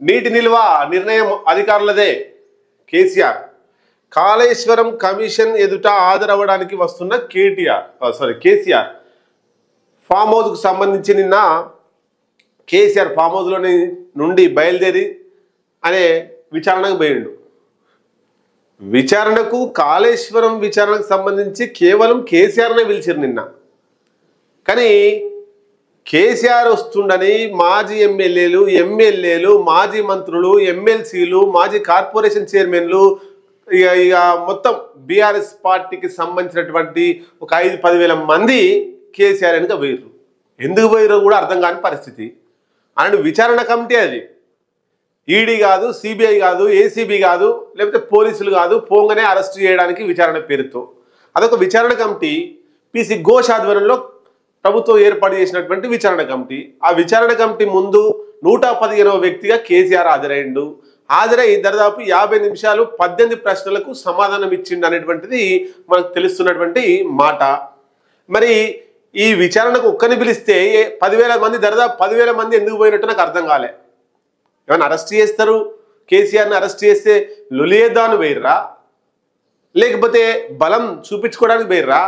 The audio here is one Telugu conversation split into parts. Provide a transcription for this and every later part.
నీటి నిల్వ నిర్ణయం అధికారులదే. కేసీఆర్ కాళేశ్వరం కమిషన్ ఎదుట హాజరవ్వడానికి వస్తున్న కేసీఆర్ ఫామ్ హౌస్కు సంబంధించి నిన్న కేసీఆర్ ఫామ్ హౌస్లోని నుండి బయలుదేరి అనే విచారణకు పోయిండు. విచారణకు కాళేశ్వరం విచారణకు సంబంధించి కేవలం కేసీఆర్నే పిలిచారు నిన్న. కానీ కేసీఆర్ వస్తుండని మాజీ ఎమ్మెల్యేలు మాజీ మంత్రులు ఎమ్మెల్సీలు మాజీ కార్పొరేషన్ చైర్మన్లు ఇక మొత్తం బీఆర్ఎస్ పార్టీకి సంబంధించినటువంటి ఒక 5-10 వేల మంది కేసీఆర్ వెనుక పోయిర్రు. ఎందుకు పోయిరో కూడా అర్థం కాని పరిస్థితి. అండ్ విచారణ కమిటీ అది ఈడీ కాదు, సిబిఐ కాదు, ఏసీబీ కాదు, లేకపోతే పోలీసులు కాదు, పోంగనే అరెస్ట్ చేయడానికి విచారణ పేరుతో అదొక విచారణ కమిటీ. పిసి ఘోష్ ఆధ్వర్యంలో ప్రభుత్వం ఏర్పాటు చేసినటువంటి విచారణ కమిటీ. ఆ విచారణ కమిటీ ముందు 115వ వ్యక్తిగా కేసీఆర్ హాజరై దాదాపు 50 నిమిషాలు 18 ప్రశ్నలకు సమాధానం ఇచ్చిండు అనేటువంటిది మనకు తెలుస్తున్నటువంటి మాట. మరి ఈ విచారణకు ఒక్కరిని పిలిస్తే 10,000 మంది దాదాపు 10,000 మంది ఎందుకు పోయినట్టు నాకు అర్థం కాలే. ఏమైనా అరెస్ట్ చేస్తారు, కేసీఆర్ని అరెస్ట్ చేస్తే లొలియేద్దాను పోయిర్రా, లేకపోతే బలం చూపించుకోవడానికి పోయిర్రా,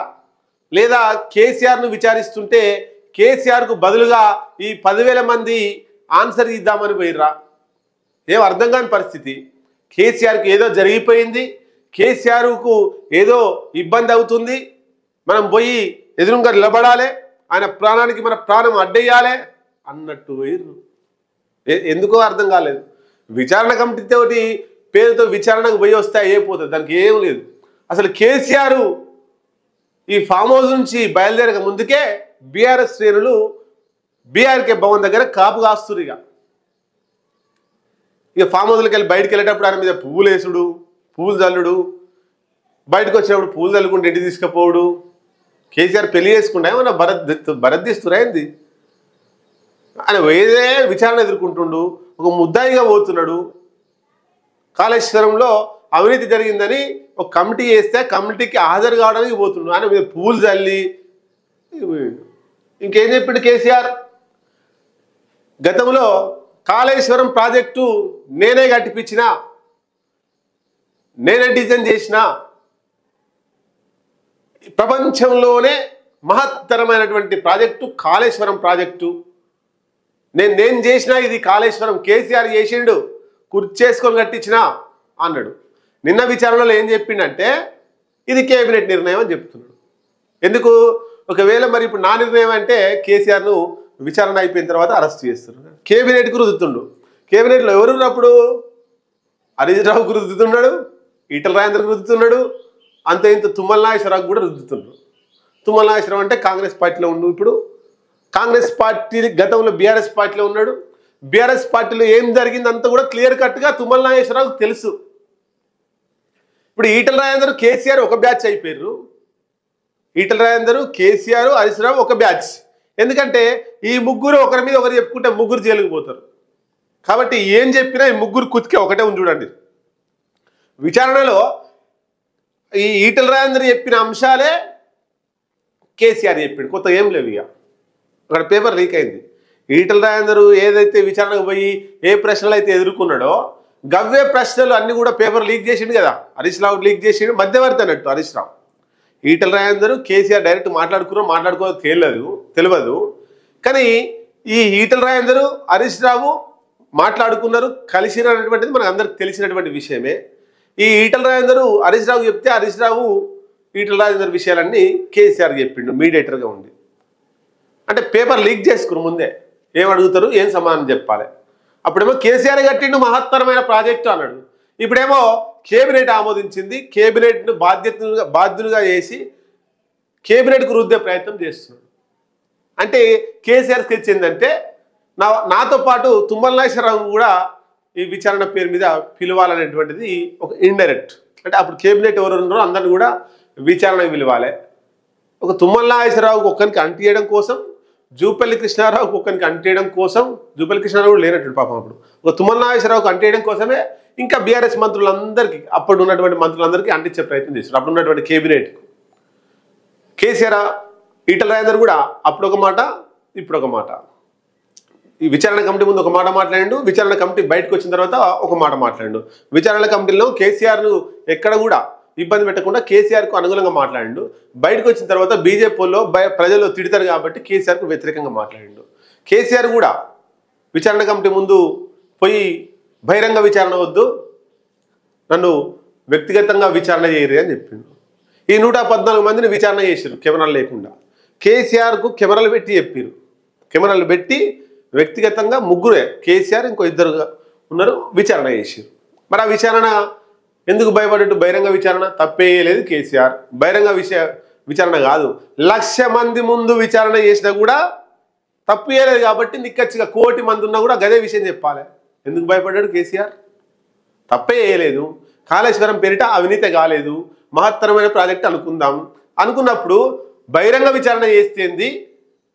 లేదా కేసీఆర్ను విచారిస్తుంటే కేసీఆర్కు బదులుగా ఈ 10,000 మంది ఆన్సర్ ఇద్దామని పోయిర్రా? ఏం అర్థం కాని పరిస్థితి. కేసీఆర్కి ఏదో జరిగిపోయింది, కేసీఆర్కు ఏదో ఇబ్బంది అవుతుంది, మనం పోయి ఎదురుగా నిలబడాలి, ఆయన ప్రాణానికి మన ప్రాణం అడ్డేయాలి అన్నట్టు పోయిర్రు. ఎందుకో అర్థం కాలేదు. విచారణ కమిటీతోటి పేరుతో విచారణకు పోయి వస్తే అయిపోతుంది, దానికి ఏం లేదు. అసలు కేసీఆర్ ఈ ఫామ్ హౌస్ నుంచి బయలుదేరక ముందుకే బీఆర్ఎస్ శ్రేణులు బీఆర్కే భవన్ దగ్గర కాపు కాస్తురు. ఇక ఫామ్ హౌస్లోకి వెళ్ళి బయటకు వెళ్ళేటప్పుడు ఆయన మీద పువ్వులు వేసుడు, పువ్వులు చల్లుడు, బయటకు వచ్చినప్పుడు పువ్వులు చల్లుకుంటే ఇంటికి తీసుకుపోవుడు. కేసీఆర్ పెళ్లి చేసుకుంటా ఏమన్నా భరత్ ఏంది? ఆయన వేరే విచారణ ఎదుర్కొంటుండు, ఒక ముద్దాయిగా పోతున్నాడు. కాళేశ్వరంలో అవినీతి జరిగిందని ఒక కమిటీ వేస్తే కమిటీకి హాజరు కావడానికి పోతున్నాడు. ఆయన మీద పువ్వులు చల్లి ఇంకేం చెప్పిండు కేసీఆర్? గతంలో కాళేశ్వరం ప్రాజెక్టు నేనే కట్టిపించినా, నేనే డిజైన్ చేసిన, ప్రపంచంలోనే మహత్తరమైనటువంటి ప్రాజెక్టు కాళేశ్వరం ప్రాజెక్టు, నేను చేసినా, ఇది కాళేశ్వరం కేసీఆర్ చేసిండు, కుర్చేసుకొని కట్టించిన అన్నాడు. నిన్న విచారణలో ఏం చెప్పిండంటే ఇది కేబినెట్ నిర్ణయం అని చెప్తున్నాడు. ఎందుకు? ఒకవేళ మరి ఇప్పుడు నా నిర్ణయం అంటే కేసీఆర్ను విచారణ అయిపోయిన తర్వాత అరెస్ట్ చేస్తున్నాడు. కేబినెట్కు రుద్దుతుండు. కేబినెట్లో ఎవరు ఉన్నప్పుడు? హరీష్ రావుకు రుద్దుతున్నాడు, ఈటల రాజేందర్కు రుద్దుతున్నాడు, అంత ఇంత తుమ్మల నాగేశ్వరరావుకు కూడా రుద్దుతున్నాడు. తుమ్మల నాగేశ్వరరావు అంటే కాంగ్రెస్ పార్టీలో ఉండు, ఇప్పుడు కాంగ్రెస్ పార్టీ గతంలో బీఆర్ఎస్ పార్టీలో ఉన్నాడు. బీఆర్ఎస్ పార్టీలో ఏం జరిగిందంతా కూడా క్లియర్ కట్గా తుమ్మల నాగేశ్వరరావుకు తెలుసు. ఇప్పుడు ఈటల రాజేందర్ కేసీఆర్ ఒక బ్యాచ్ అయిపోయారు. ఈటల రాజేందర్, కేసీఆర్, హరీష్ రావు ఒక బ్యాచ్. ఎందుకంటే ఈ ముగ్గురు ఒకరి మీద ఒకరు చెప్పుకుంటే ముగ్గురు జైలుకు పోతారు. కాబట్టి ఏం చెప్పినా ఈ ముగ్గురు కుతికే ఒకటే ఉంది చూడండి. విచారణలో ఈ ఈటల రాజేందర్ చెప్పిన అంశాలే కేసీఆర్ చెప్పిండు, కొత్త ఏం లేవు. ఇక అక్కడ పేపర్ లీక్ అయింది. ఈటల రాజేందర్ ఏదైతే విచారణకు పోయి ఏ ప్రశ్నలు అయితే ఎదుర్కొన్నాడో గవ్వే ప్రశ్నలు అన్ని కూడా పేపర్ లీక్ చేసిండు కదా. హరీష్ రావు లీక్ చేసిండు, మధ్యవర్తి అన్నట్టు హరీష్ రావు. ఈటల రాజేందర్ కేసీఆర్ డైరెక్ట్ మాట్లాడుకో తెలియదు. కానీ ఈ ఈటల రాజేందర్ హరీష్ రావు మాట్లాడుకున్నారు, కలిసిరు అనేటువంటిది మనకు అందరికి తెలిసినటువంటి విషయమే. ఈ ఈటల రాజేందర్ హరీష్ రావు చెప్తే హరీష్ రావు ఈటల రాజేందర్ విషయాలన్నీ కేసీఆర్ చెప్పిండు మీడియేటర్గా ఉండి. అంటే పేపర్ లీక్ చేసుకుని ముందే ఏం అడుగుతారు, ఏం సమాధానం చెప్పాలి. అప్పుడేమో కేసీఆర్ కట్టిండు మహత్తరమైన ప్రాజెక్టు అన్నాడు. ఇప్పుడేమో కేబినెట్ ఆమోదించింది, కేబినెట్ను బాధ్యులుగా చేసి కేబినెట్కు రుద్దే ప్రయత్నం చేస్తున్నాడు. అంటే కేసీఆర్ స్కెచ్ ఏంటంటే నాతో పాటు తుమ్మల నాగేశ్వరరావు కూడా ఈ విచారణ పేరు మీద పిలవాలనేటువంటిది ఒక ఇండైరెక్ట్. అంటే అప్పుడు కేబినెట్ ఎవరు ఉన్నారో అందరిని కూడా విచారణకు పిలవాలి. ఒక తుమ్మల నాగేశ్వరరావుకు ఒక్కరికి అంటియడం కోసం, జూపల్లి కృష్ణారావుకు ఒక్కరికి అంటియడం కోసం, జూపల్లి కృష్ణారావు లేనట్టు పాపం అప్పుడు, ఒక తుమ్మల నాగేశ్వరరావుకు అంటియడం కోసమే ఇంకా బీఆర్ఎస్ మంత్రులందరికీ, అప్పుడు ఉన్నటువంటి మంత్రులందరికీ అంటించే ప్రయత్నం చేస్తారు. అప్పుడు ఉన్నటువంటి కేబినెట్కు కేసీఆర్, ఈటల రాజేందర్ కూడా అప్పుడు ఒక మాట, ఇప్పుడు ఒక మాట. ఈ విచారణ కమిటీ ముందు ఒక మాట మాట్లాడిండు, విచారణ కమిటీ బయటకు వచ్చిన తర్వాత ఒక మాట మాట్లాడిండు. విచారణ కమిటీలో కేసీఆర్ ఎక్కడ కూడా ఇబ్బంది పెట్టకుండా కేసీఆర్కు అనుగుణంగా మాట్లాడిండు. బయటకు వచ్చిన తర్వాత బీజేపీలో ప్రజలు తిడతారు కాబట్టి కేసీఆర్కు వ్యతిరేకంగా మాట్లాడిండు. కేసీఆర్ కూడా విచారణ కమిటీ ముందు పోయి బహిరంగ విచారణ వద్దు, నన్ను వ్యక్తిగతంగా విచారణ చేయరు అని చెప్పిండు. ఈ 114 మందిని విచారణ చేశారు కెమెరాలు లేకుండా. కేసీఆర్కు కెమెరాలు పెట్టి చెప్పారు. కెమెరాలు పెట్టి వ్యక్తిగతంగా ముగ్గురే, కేసీఆర్ ఇంకో 2 ఉన్నారు, విచారణ చేశారు. మరి ఆ విచారణ ఎందుకు భయపడేట్టు? బహిరంగ విచారణ తప్పే లేదు కేసీఆర్. బహిరంగ విచారణ కాదు, 1,00,000 మంది ముందు విచారణ చేసినా కూడా తప్పు చేయలేదు కాబట్టి నిక్కచ్చిగా 1 కోటి మంది ఉన్నా కూడా గదే విషయం చెప్పాలి. ఎందుకు భయపడ్డాడు కేసీఆర్? తప్పే చేయలేదు, కాళేశ్వరం పేరిట అవినీతి కాలేదు, మహత్తరమైన ప్రాజెక్ట్ అనుకుందాం అనుకున్నప్పుడు బహిరంగ విచారణ చేస్తేంది,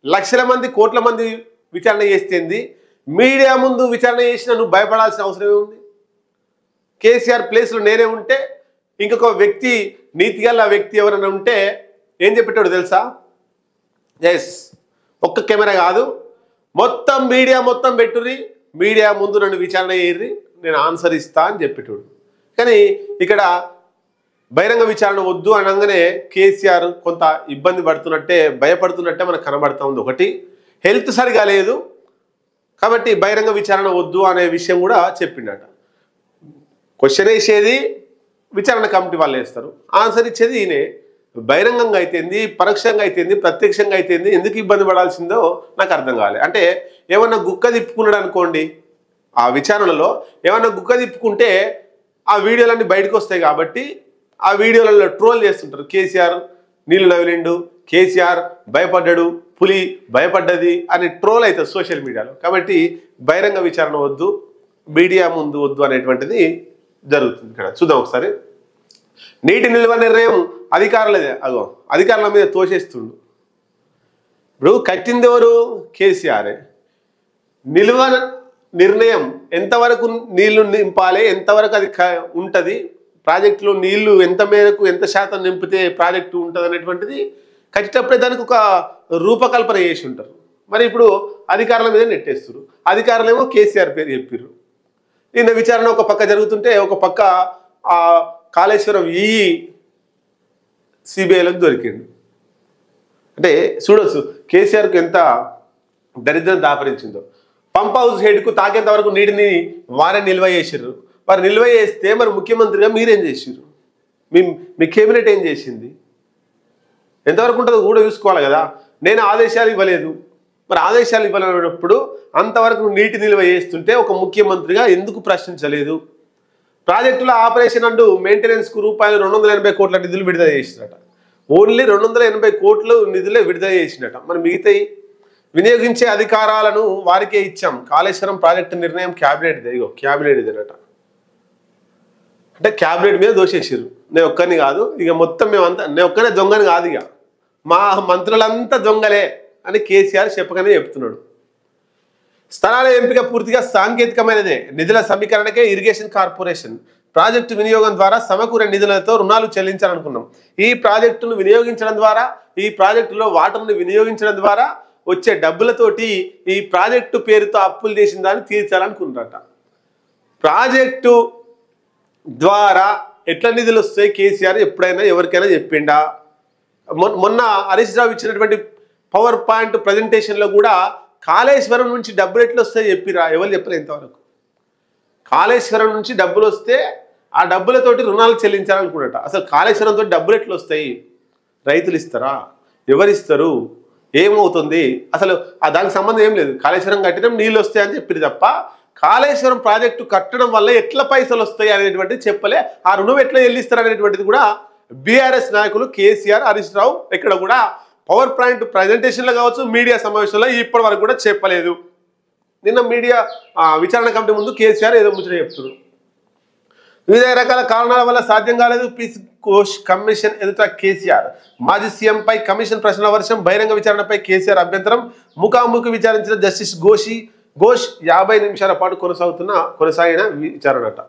1,00,000 మంది 1 కోట్ల మంది విచారణ చేస్తేంది, మీడియా ముందు విచారణ చేసినా నువ్వు భయపడాల్సిన అవసరమే ఉంది? కేసీఆర్ ప్లేస్లో నేనే ఉంటే, ఇంకొక వ్యక్తి, నీతిగల వ్యక్తి ఎవరైనా ఉంటే ఏం చెప్పేటాడు తెలుసా? ఎస్, ఒక్క కెమెరా కాదు, మొత్తం మీడియా మొత్తం పెట్టుర్రి, మీడియా ముందు నన్ను విచారణ చేయర్రి, నేను ఆన్సర్ ఇస్తా అని చెప్పేటోడు. కానీ ఇక్కడ బహిరంగ విచారణ వద్దు అనగానే కేసీఆర్ కొంత ఇబ్బంది పడుతున్నట్టే, భయపడుతున్నట్టే మనకు కనబడతా ఉంది. ఒకటి, హెల్త్ సరిగా లేదు కాబట్టి బహిరంగ విచారణ వద్దు అనే విషయం కూడా చెప్పిండట. క్వశ్చన్ వేసేది విచారణ కమిటీ వాళ్ళు వేస్తారు, ఆన్సర్ ఇచ్చేది ఈయనే. బహిరంగంగా అయితేంది, పరోక్షంగా అయితేంది, ప్రత్యక్షంగా అయితేంది, ఎందుకు ఇబ్బంది పడాల్సిందో నాకు అర్థం కావాలి. అంటే ఏమన్నా గుక్క తిప్పుకున్నాడు అనుకోండి, ఆ విచారణలో ఏమన్నా గుక్క తిప్పుకుంటే ఆ వీడియోలన్నీ బయటకు వస్తాయి కాబట్టి ఆ వీడియోలలో ట్రోల్ చేస్తుంటారు. కేసీఆర్ నీళ్ళు నవిలిండు, కేసీఆర్ భయపడ్డాడు, పులి భయపడ్డది అని ట్రోల్ అవుతుంది సోషల్ మీడియాలో. కాబట్టి బహిరంగ విచారణ వద్దు, మీడియా ముందు వద్దు అనేటువంటిది జరుగుతుంది. ఇక్కడ చూద్దాం ఒకసారి. నీటి నిల్వ నిర్ణయం అధికారులదే, అధికారుల మీద తోసేస్తుండు. ఇప్పుడు కట్టింది ఎవరు? కేసీఆర్. నిల్వ నిర్ణయం ఎంతవరకు నీళ్లు నింపాలి, ఎంతవరకు అది ఉంటుంది, ప్రాజెక్టులో నీళ్లు ఎంత మేరకు ఎంత శాతం నింపితే ప్రాజెక్టు ఉంటుంది అనేటువంటిది కట్టేటప్పుడే దానికి ఒక రూపకల్పన చేసి ఉంటారు. మరి ఇప్పుడు అధికారుల మీద నెట్టేస్తారు. అధికారులేమో కేసీఆర్ పేరు చెప్పారు. నిన్న విచారణ ఒక పక్క జరుగుతుంటే ఒక పక్క ఆ కాళేశ్వరం సిబిఐలకు దొరికిండు. అంటే చూడొచ్చు కేసీఆర్కు ఎంత దరిద్రం దాపరించిందో. పంప్ హౌస్ హెడ్కు తాకేంత వరకు నీటిని వారే నిల్వ చేసిర్రు. వారు నిల్వ చేస్తే మరి ముఖ్యమంత్రిగా మీరేం చేసిర్రు? మీ కేబినెట్ ఏం చేసింది? ఎంతవరకు ఉంటుందో కూడా చూసుకోవాలి కదా. నేను ఆదేశాలు ఇవ్వలేదు, మరి ఆదేశాలు ఇవ్వలేనప్పుడు అంతవరకు నీటి నిల్వ చేస్తుంటే ఒక ముఖ్యమంత్రిగా ఎందుకు ప్రశ్నించలేదు? ప్రాజెక్టుల ఆపరేషన్ అంటూ మెయింటెనెన్స్కు రూపాయలు 280 కోట్ల నిధులు విడుదల చేసినట. ఓన్లీ 280 కోట్లు నిధులే విడుదల చేసినట. మరి మిగతాయి వినియోగించే అధికారాలను వారికే ఇచ్చాం. కాళేశ్వరం ప్రాజెక్టు నిర్ణయం క్యాబినెట్దే, క్యాబినెట్ ఇదేనట. అంటే క్యాబినెట్ మీద దోషేసారు. నేను ఒక్కరిని కాదు, ఇక మొత్తం మేమంతా, నేను ఒక్కనే దొంగని కాదు, ఇక మా మంత్రులంతా దొంగలే అని కేసీఆర్ చెప్పకనే చెప్తున్నాడు. స్థలాల ఎంపిక పూర్తిగా సాంకేతికమైనదే. నిధుల సమీకరణకే ఇరిగేషన్ కార్పొరేషన్ ప్రాజెక్టు వినియోగం ద్వారా సమకూరే నిధులతో రుణాలు చెల్లించాలనుకున్నాం. ఈ ప్రాజెక్టును వినియోగించడం ద్వారా, ఈ ప్రాజెక్టులో వాటర్ను వినియోగించడం ద్వారా వచ్చే డబ్బులతోటి ఈ ప్రాజెక్టు పేరుతో అప్పులు చేసిన దాన్ని తీర్చాలనుకున్నారట. ప్రాజెక్టు ద్వారా ఎట్లా నిధులు వస్తాయి కేసీఆర్ ఎప్పుడైనా ఎవరికైనా చెప్పిండా? మొన్న హరీష్ రావు ఇచ్చినటువంటి పవర్ పాయింట్ ప్రజెంటేషన్లో కూడా కాళేశ్వరం నుంచి డబ్బులు ఎట్లా వస్తాయి చెప్పిరా? ఎవరు చెప్పలేదు ఇంతవరకు. కాళేశ్వరం నుంచి డబ్బులు వస్తే ఆ డబ్బులతోటి రుణాలు చెల్లించాలనుకున్నట. అసలు కాళేశ్వరంతో డబ్బులు ఎట్లా వస్తాయి? రైతులు ఇస్తారా? ఎవరిస్తారు? ఏమవుతుంది? అసలు దానికి సంబంధం ఏం లేదు. కాళేశ్వరం కట్టడం నీళ్ళు వస్తాయి అని చెప్పారు తప్ప కాళేశ్వరం ప్రాజెక్టు కట్టడం వల్ల ఎట్లా పైసలు వస్తాయి అనేటువంటిది చెప్పలే. ఆ రుణం ఎట్లా చెల్లిస్తారు అనేటువంటిది కూడా బీఆర్ఎస్ నాయకులు కేసీఆర్, హరీష్ రావు ఎక్కడ కూడా పవర్ పాయింట్ ప్రజెంటేషన్లో కావచ్చు, మీడియా సమావేశంలో ఇప్పటి వరకు కూడా చెప్పలేదు. నిన్న మీడియా విచారణ కమిటీ ముందు కేసీఆర్ ఏదో ముచ్చట చెప్తున్నారు. వివిధ రకాల కారణాల వల్ల సాధ్యం కాలేదు. పీస్ ఘోష్ కమిషన్ ఎదుట కేసీఆర్. మాజీ సీఎంపై కమిషన్ ప్రశ్నల వర్షం. బహిరంగ విచారణపై కేసీఆర్ అభ్యంతరం. ముఖాముఖి విచారించిన జస్టిస్ ఘోష్ 50 నిమిషాల పాటు కొనసాగిన విచారణట.